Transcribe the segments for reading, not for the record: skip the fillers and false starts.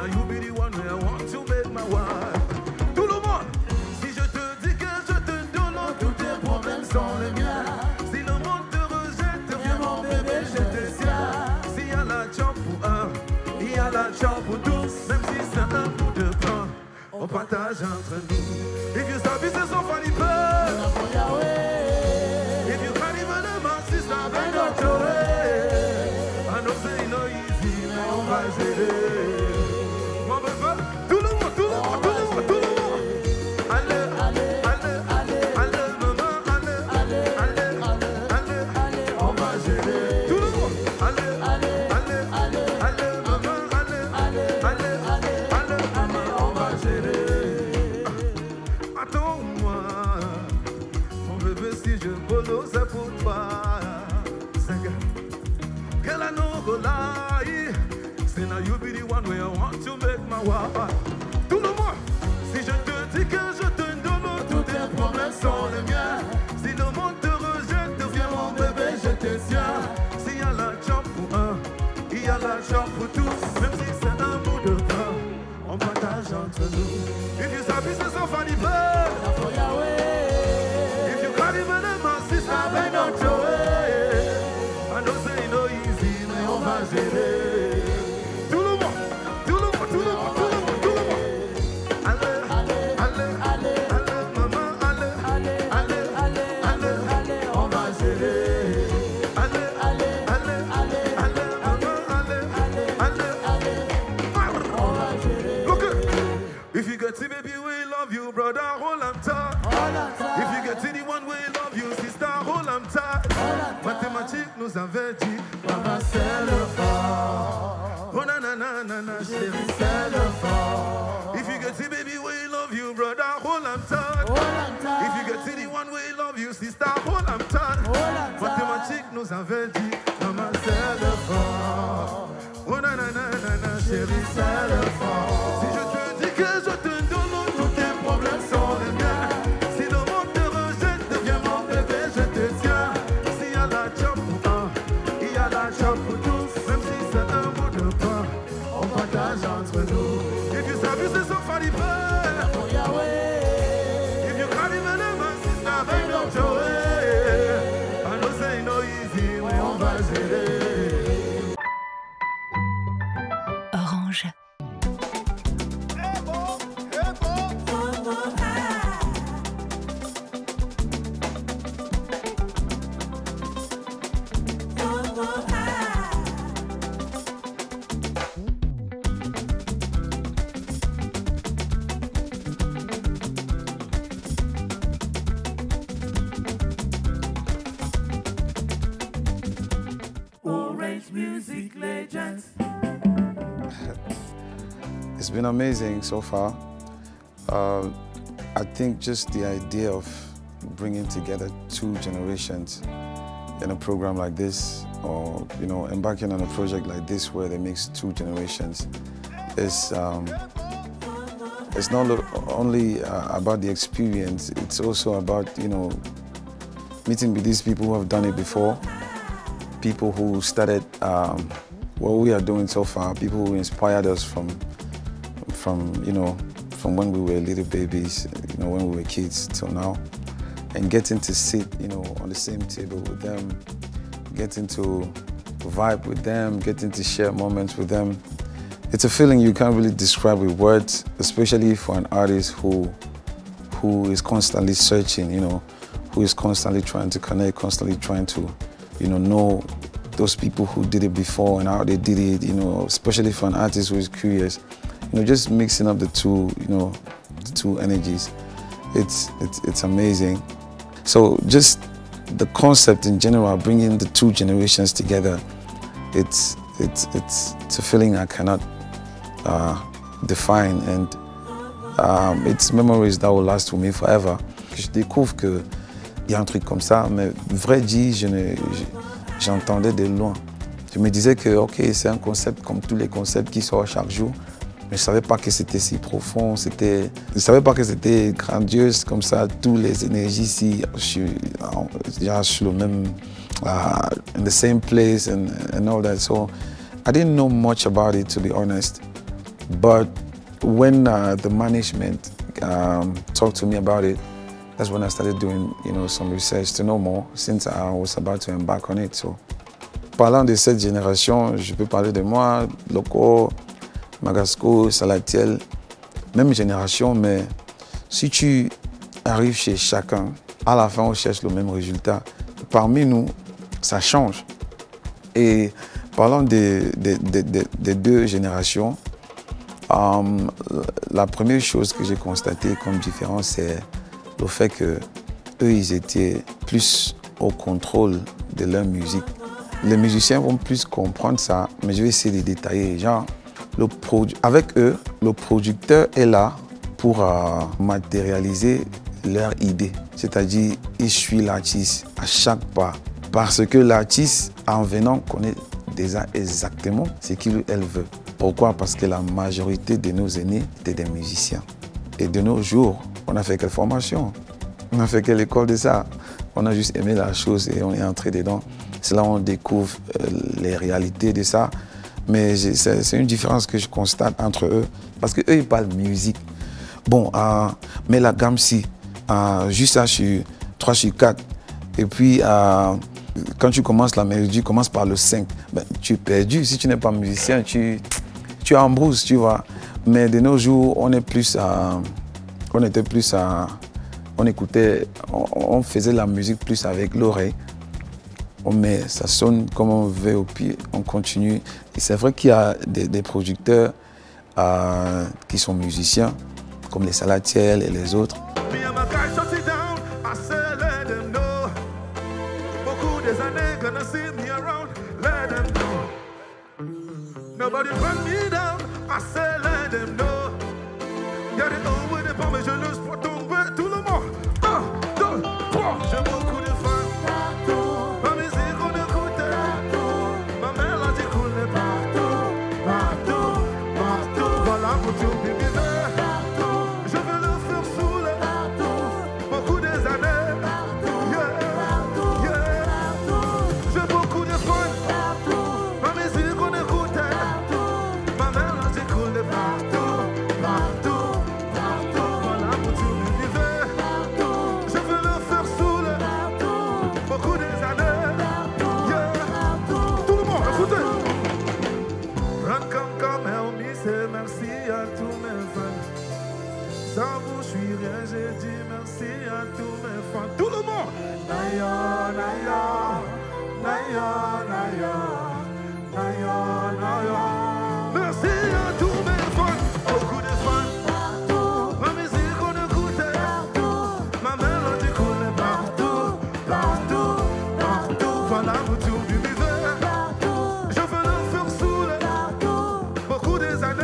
now you be the one where I want to make my wife. Tout le monde, si je te dis que je te donne, tous tes problèmes sont les miens. Si le monde te rejette, viens mon bébé, je te tiens. S'il y a la job pour un, il y a la job pour tous. Même si c'est un bout de pain, on partage entre nous. If you stop, it's so funny, but if you can't even my sister, bend up your way. I know say no easy, mais on va gérer. Mon bébé, tout le monde, tout le monde, tout le monde, tout le monde. Allez, allez, allez, allez, allez, maman, allez, allez, allez, allez, allez, on va gérer. Tout le monde, allez, allez, allez, allez, allez, maman, allez, allez, allez, allez, allez, maman, on va gérer. Attends-moi, mon bébé, si je bolo, c'est pour toi. Girl, I know go lie. Say now you be the one where I want to make my wife. Tout le monde, si je te dis que je te donne, tous tes problèmes sont les miens. Si le monde te rejette, viens mon bébé, je te tiens. S'il y a la job pour un, il y a la job pour tous. Même si c'est un bout de pain, on partage entre nous. If you sabi c'est so funny, but if you can't even my sister, bend out your way. I know say no easy, mais on va gérer. Tout le monde, tout le monde, tout le monde, tout le monde, tout le monde. Allez, allez, allez, allez, allez, maman, allez, allez, allez, allez, allez, allez, on va gérer. Allez, allez, allez, allez, allez, maman, allez, allez, allez, allez, on va gérer. Look it. If you get to baby, we love you, brother, hold on tight. If you get to the one we love you, sister, hold on tight. Mathématiques nous avait dit, maman c'est le fort. Oh na na na na na, chérie c'est le fort. If you get to baby, we love you, brother, hold on tight. If you get to the one we love you, sister, hold on tight. Mathématiques nous avait dit, maman c'est le fort. Oh na na na na na, chérie c'est le fort. Si je te dis que je te donne, tous tes problèmes sont les miens. Si le monde te rejette, viens mon bébé, je te tiens. S'il y a la job pour un, il y a la job pour tous. Même si c'est un bout de pain, on partage entre nous. If you sabi c'est so funny, but if you can't even my sister, bend up your way. I know say no easy, mais on va gérer. Orange. Orange Music Legends. It's been amazing so far. I think just the idea of bringing together two generations in a program like this, or embarking on a project like this where they mix two generations, is it's not only about the experience. It's also about meeting with these people who have done it before, people who started what we are doing so far, people who inspired us from when we were little babies, when we were kids till now, and getting to sit, on the same table with them, getting to vibe with them, getting to share moments with them. It's a feeling you can't really describe with words, especially for an artist who is constantly searching, who is constantly trying to connect, constantly trying to, know those people who did it before and how they did it, especially for an artist who is curious. Just mixing up the two, the two energies. It's amazing. So just the concept in general, bringing the two generations together, it's a feeling I cannot define, and it's memories that will last with me forever. Je découvre qu'il y a un truc comme ça, mais vrai dit, j'entendais de loin. Je me disais que ok, c'est un concept comme tous les concepts qui sortent chaque jour, mais je ne savais pas que c'était si profond, je ne savais pas que c'était grandiose comme ça, toutes les énergies si je suis le même, in the same place and all that. So I didn't know much about it, to be honest. But when the management talked to me about it, that's when I started doing, some research to know more, since I was about to embark on it. So, parlant de cette génération, je peux parler de moi, Loco, Magasco, Salatiel, même génération, mais si tu arrives chez chacun, à la fin on cherche le même résultat. Parmi nous, ça change. Et parlant des deux générations, la première chose que j'ai constatée comme différence, c'est le fait que eux, ils étaient plus au contrôle de leur musique. Les musiciens vont plus comprendre ça, mais je vais essayer de détailler. Genre, avec eux, le producteur est là pour matérialiser leur idée. C'est-à-dire, il suit l'artiste à chaque pas. Parce que l'artiste, en venant, connaît déjà exactement ce qu'il elle veut. Pourquoi? Parce que la majorité de nos aînés étaient des musiciens. Et de nos jours, on a fait quelle formation? On a fait quelle école de ça? On a juste aimé la chose et on est entré dedans. C'est là où on découvre les réalités de ça. Mais c'est une différence que je constate entre eux. Parce qu'eux, ils parlent musique. Bon, mais la gamme si, juste ça sur 3 sur 4. Et puis, quand tu commences la mélodie, commence par le 5. Ben, tu es perdu. Si tu n'es pas musicien, tu embrouses, tu vois. Mais de nos jours, on faisait la musique plus avec l'oreille. Mais ça sonne comme on veut au pied, on continue. Et c'est vrai qu'il y a des producteurs qui sont musiciens, comme les Salatiel et les autres. Nobody run me down, I say let them know. Y'a des hauts et des bas, mais je laisse pas tomber tout le monde. 1, 2, 3, j'ai beaucoup de fans. Ma musique on écoute, ma mélodie coule partout, partout, partout. Voilà pour tout vivre, je veux le faire saouler, beaucoup des années. Yeah, yeah, j'ai beaucoup de fans. Ma musique on écoute. Merci à tous mes fans. Sans vous, je suis rien, j'ai dit merci à tous mes fans. Tout le monde! Naya, Naya, Naya, Naya, Naya, Naya. Merci à tous mes fans, beaucoup de fans. Ma musique on écoutait, ma mélodie coulait partout, partout, partout. Voilà vous tout l'univers. Je veux le faire saouler, beaucoup des années.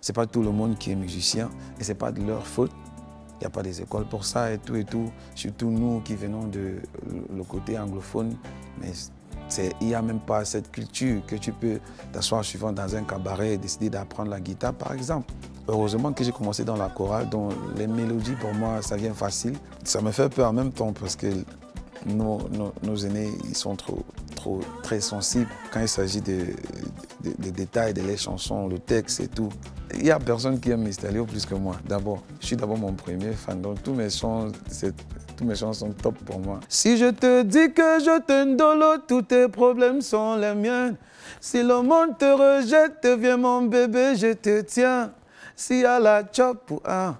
C'est pas tout le monde qui est musicien et c'est pas de leur faute. Il n'y a pas des écoles pour ça et tout. Surtout nous qui venons de le côté anglophone. Mais il n'y a même pas cette culture que tu peux t'asseoir souvent dans un cabaret et décider d'apprendre la guitare, par exemple. Heureusement que j'ai commencé dans la chorale, donc les mélodies, pour moi, ça vient facile. Ça me fait peur en même temps parce que nos aînés, ils sont très sensibles quand il s'agit des détails de les chansons, le texte et tout. Il n'y a personne qui aime Mystérieux plus que moi. D'abord, je suis d'abord mon premier fan, donc tous mes chants sont top pour moi. Si je te dis que je te ndolo, tous tes problèmes sont les miens. Si le monde te rejette, viens mon bébé, je te tiens. S'il y a la job pour un,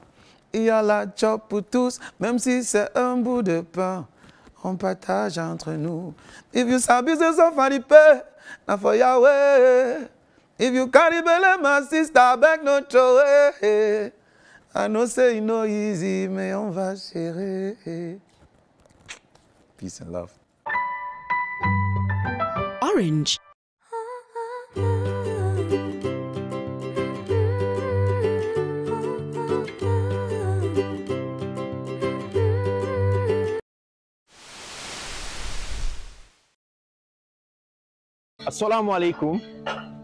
il y a la job pour tous, même si c'est un bout de pain, on partage entre nous. If you sabi say somebody pay, na for Yahweh. If you carry belle, my sister, beg no throw away. I know say you know easy, mais on va gérer. Peace and love. Orange. Assalamu alaikum.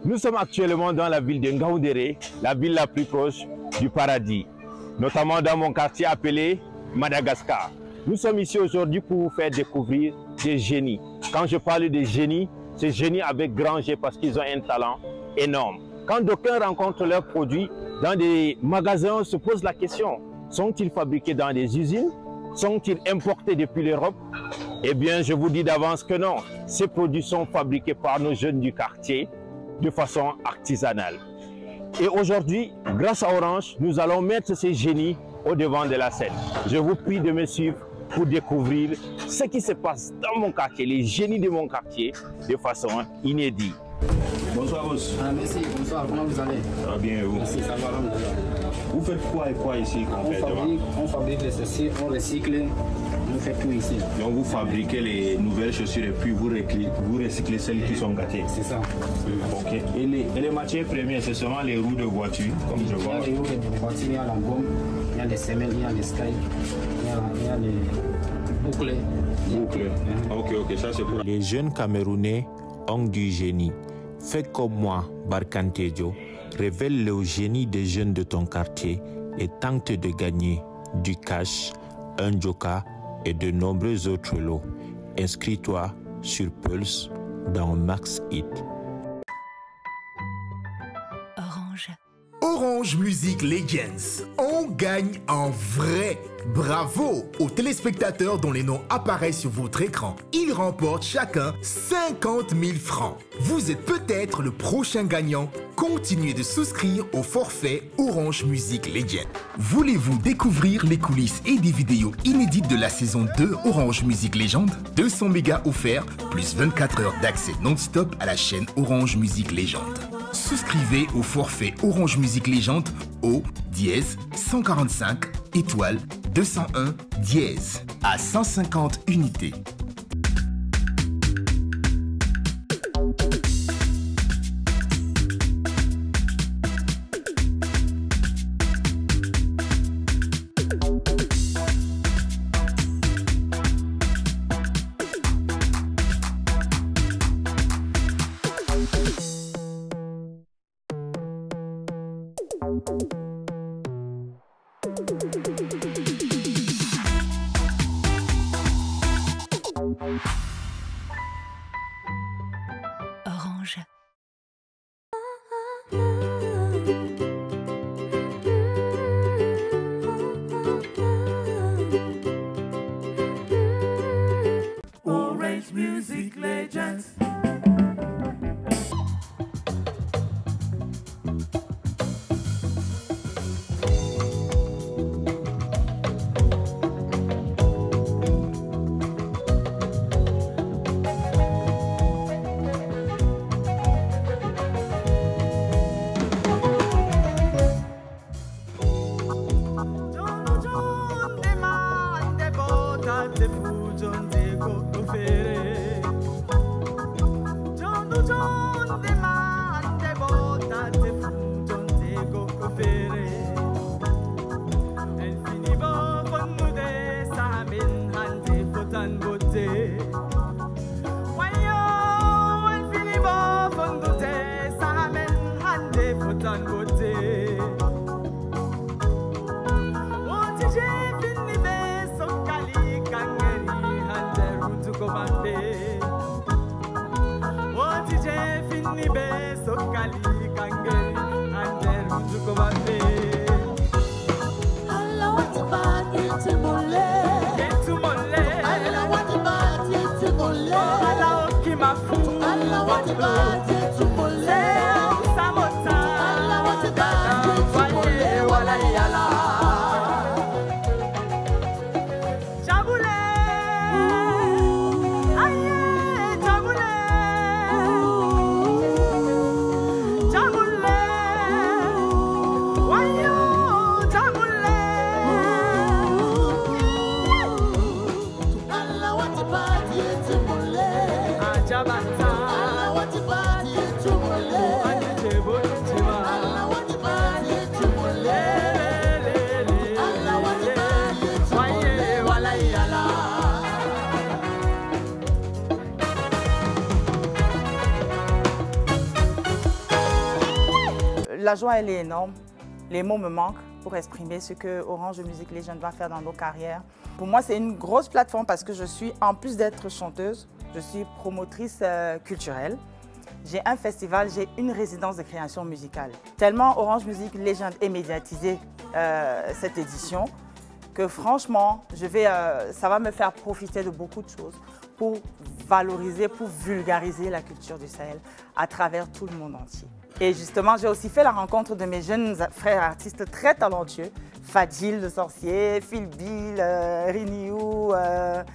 Nous sommes actuellement dans la ville de Ngaoundéré, la ville la plus proche du paradis, notamment dans mon quartier appelé Madagascar. Nous sommes ici aujourd'hui pour vous faire découvrir des génies. Quand je parle de génies, c'est génies avec grand G parce qu'ils ont un talent énorme. Quand d'aucuns rencontrent leurs produits dans des magasins, on se pose la question, sont-ils fabriqués dans des usines? Sont-ils importés depuis l'Europe? Eh bien, je vous dis d'avance que non. Ces produits sont fabriqués par nos jeunes du quartier de façon artisanale. Et aujourd'hui, grâce à Orange, nous allons mettre ces génies au devant de la scène. Je vous prie de me suivre pour découvrir ce qui se passe dans mon quartier, les génies de mon quartier, de façon inédite. Bonsoir, boss. Merci, bonsoir, comment vous allez? Ça va bien, et vous? Merci, ça va, Vous faites quoi et quoi ici concrètement? On fabrique les chaussures, on recycle, on fait tout ici. Donc vous fabriquez les nouvelles chaussures et puis vous recyclez celles qui sont gâtées? C'est ça. Ok. Et les matières premières, c'est seulement les roues de voiture, comme je vois? Il y a les roues de voiture, il y a la gomme, il y a les semelles, il y a les skies, il y a les boucles. Boucles. Ok, ça c'est pour... Les jeunes Camerounais ont du génie. Fais comme moi, Barkantejo, révèle le génie des jeunes de ton quartier et tente de gagner du cash, un joker et de nombreux autres lots. Inscris-toi sur Pulse dans Max Hit. Orange. Orange Music Legends. On gagne en vrai. Bravo aux téléspectateurs dont les noms apparaissent sur votre écran. Ils remportent chacun 50 000 francs. Vous êtes peut-être le prochain gagnant. Continuez de souscrire au forfait Orange Music Legends. Voulez-vous découvrir les coulisses et des vidéos inédites de la saison 2 Orange Music Legends? 200 mégas offerts, plus 24 heures d'accès non-stop à la chaîne Orange Music Legends. Souscrivez au forfait Orange Music Legends au dièse 145 étoile 201 dièse à 150 unités. Orange. Orange Music Legends. Allah, what about it? La joie, elle est énorme. Les mots me manquent pour exprimer ce que Orange Music Legend va faire dans nos carrières. Pour moi, c'est une grosse plateforme parce que je suis, en plus d'être chanteuse, je suis promotrice culturelle. J'ai un festival, j'ai une résidence de création musicale. Tellement Orange Music Legend est médiatisé cette édition que franchement, ça va me faire profiter de beaucoup de choses pour valoriser, pour vulgariser la culture du Sahel à travers tout le monde entier. Et justement, j'ai aussi fait la rencontre de mes jeunes frères artistes très talentueux, Fadil le sorcier, Phil Bill, Riniou,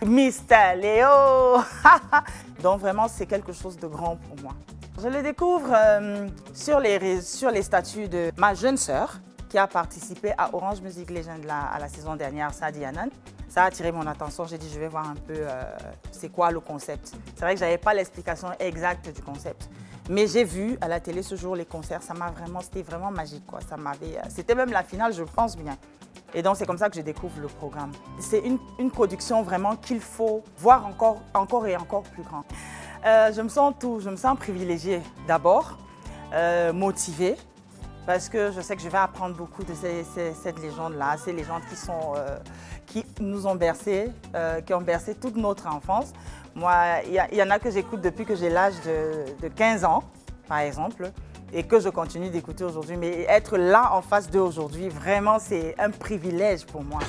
Mr. Léo. Donc vraiment, c'est quelque chose de grand pour moi. Je le découvre sur les statuts de ma jeune sœur qui a participé à Orange Music Legend à la saison dernière, Sadi Anan. Ça a attiré mon attention, j'ai dit je vais voir un peu c'est quoi le concept. C'est vrai que je n'avais pas l'explication exacte du concept. Mais j'ai vu à la télé ce jour les concerts, c'était vraiment magique, quoi. C'était même la finale, je pense bien. Et donc c'est comme ça que je découvre le programme. C'est une production vraiment qu'il faut voir encore et encore plus grand. Je me sens privilégiée d'abord, motivée, parce que je sais que je vais apprendre beaucoup de cette légende-là, ces légendes qui nous ont bercé, qui ont bercé toute notre enfance. Moi, il y en a que j'écoute depuis que j'ai l'âge de 15 ans, par exemple, et que je continue d'écouter aujourd'hui. Mais être là en face d'eux aujourd'hui, vraiment, c'est un privilège pour moi.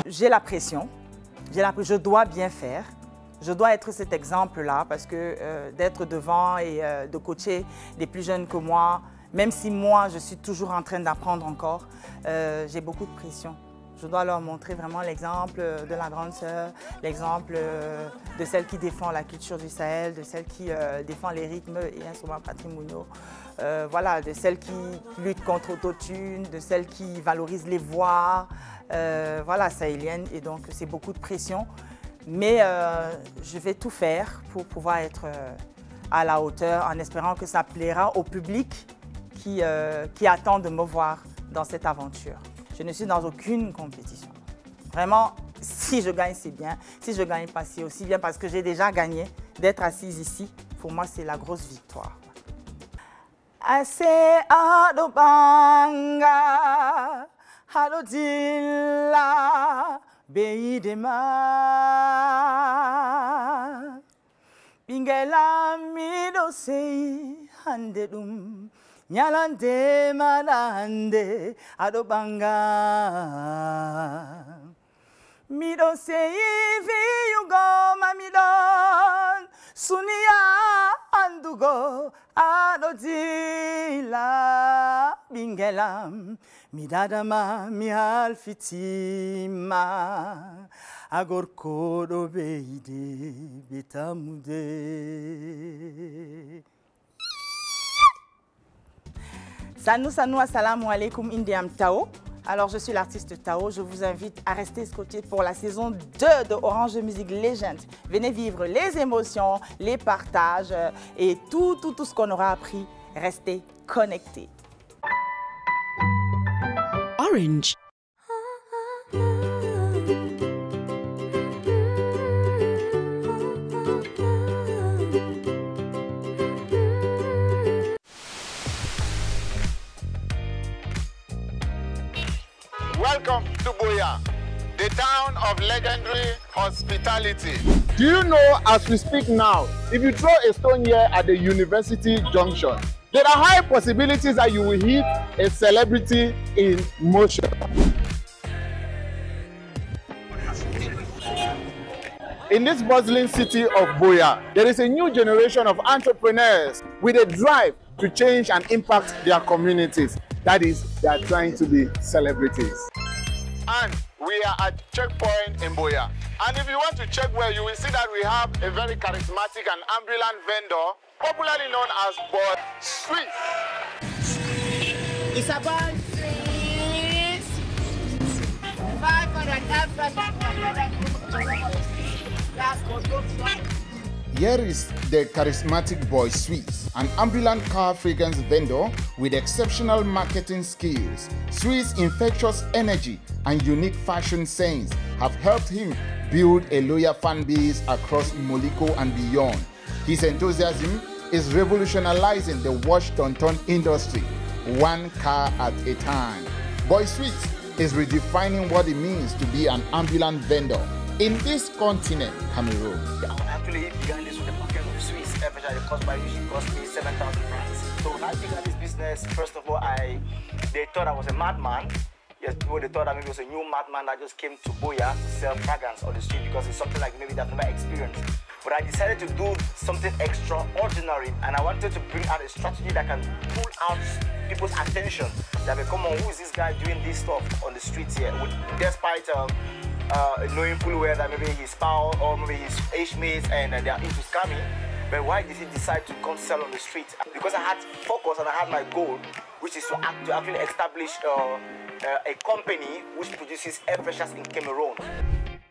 J'ai la pression, je dois bien faire, je dois être cet exemple-là parce que d'être devant et de coacher des plus jeunes que moi, même si moi je suis toujours en train d'apprendre encore, j'ai beaucoup de pression. Je dois leur montrer vraiment l'exemple de la grande sœur, l'exemple de celle qui défend la culture du Sahel, de celle qui défend les rythmes et instruments patrimoniaux, voilà, de celle qui lutte contre l'autotune, de celle qui valorise les voix, voilà, sahélienne, et donc c'est beaucoup de pression. Mais je vais tout faire pour pouvoir être à la hauteur en espérant que ça plaira au public qui attend de me voir dans cette aventure. Je ne suis dans aucune compétition. Vraiment, si je gagne, c'est bien. Si je ne gagne pas, c'est aussi bien parce que j'ai déjà gagné. D'être assise ici, pour moi, c'est la grosse victoire. Ase adobanga, adodilla, beidema. Bingela midosei handedum. Nyalande malande adobanga mido sei viugo mamidon sunia andugo adodila bingelam midadama mialfitima agorkodo beide betamude. Sanou, assalamu alaikum, Indiam Tao. Alors, je suis l'artiste Tao. Je vous invite à rester scotché pour la saison 2 de Orange Music Legend. Venez vivre les émotions, les partages et tout ce qu'on aura appris. Restez connectés. Orange. Welcome to Buea, the town of legendary hospitality. Do you know, as we speak now, if you throw a stone here at the University Junction, there are high possibilities that you will hit a celebrity in motion. In this bustling city of Buea, there is a new generation of entrepreneurs with a drive to change and impact their communities. That is, they are trying to be celebrities. And we are at Checkpoint in Buea. And if you want to check where, you will see that we have a very charismatic and ambulant vendor, popularly known as Boy Sweets. It's about 500. Here is the charismatic Boy Sweets, an ambulant car fragrance vendor with exceptional marketing skills. Sweets' infectious energy and unique fashion sense have helped him build a loyal fan base across Moliko and beyond. His enthusiasm is revolutionizing the wash tonton industry, one car at a time. Boy Sweets is redefining what it means to be an ambulant vendor in this continent, Cameroon. I actually began this with a packet of Swiss average at the cost by usually cost me 7,000 francs. So when I began this business, first of all, they thought I was a madman. Yes, people they thought that maybe it was a new madman that just came to Buea to sell fragrance on the street because it's something like maybe they've never experienced. But I decided to do something extraordinary, and I wanted to bring out a strategy that can pull out people's attention. That come on, who is this guy doing this stuff on the streets here? Despite knowing fully well that maybe he's foul or maybe he's age mates and they are into scamming. But why did he decide to come sell on the street? Because I had focus and I had my goal, which is to actually establish a company which produces air fresheners in Cameroon.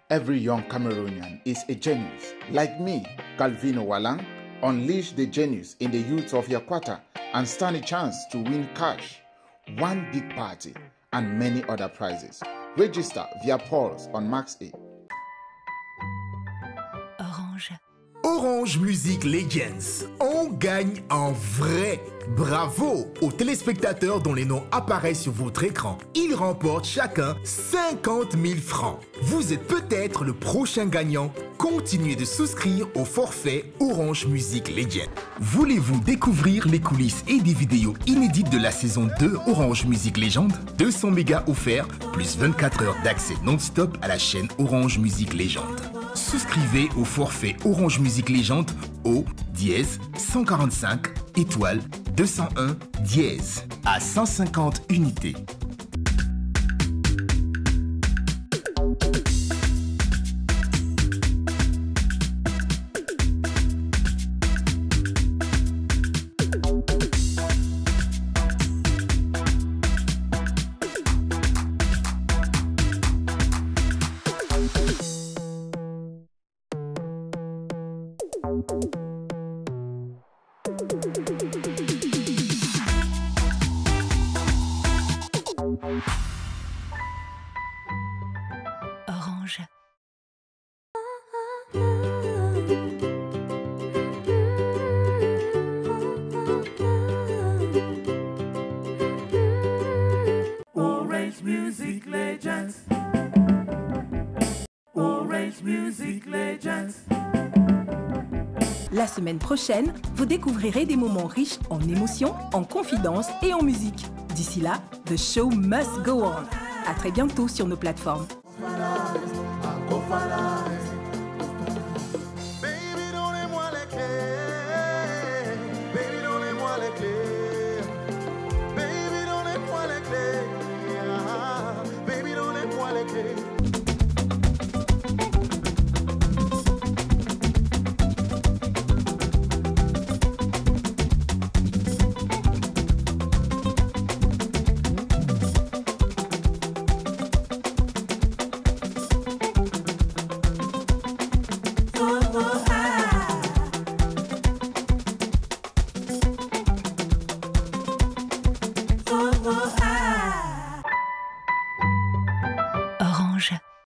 Every young Cameroonian is a genius. Like me, Calvino Walang, unleash the genius in the youth of Yakwata and stand a chance to win cash, one big party, and many other prizes. Register via polls on Max A. Orange. Orange Music Legends. On gagne en vrai. Bravo aux téléspectateurs dont les noms apparaissent sur votre écran. Ils remportent chacun 50 000 francs. Vous êtes peut-être le prochain gagnant. Continuez de souscrire au forfait Orange Music Legends. Voulez-vous découvrir les coulisses et des vidéos inédites de la saison 2 Orange Music Legends? 200 mégas offerts, plus 24 heures d'accès non-stop à la chaîne Orange Music Legends. Souscrivez au forfait Orange Music Legends au dièse 145 étoile 201 dièse à 150 unités. Orange. Orange Music Legends. Orange Music Legends. La semaine prochaine, vous découvrirez des moments riches en émotions, en confidences et en musique. D'ici là, the show must go on. À très bientôt sur nos plateformes.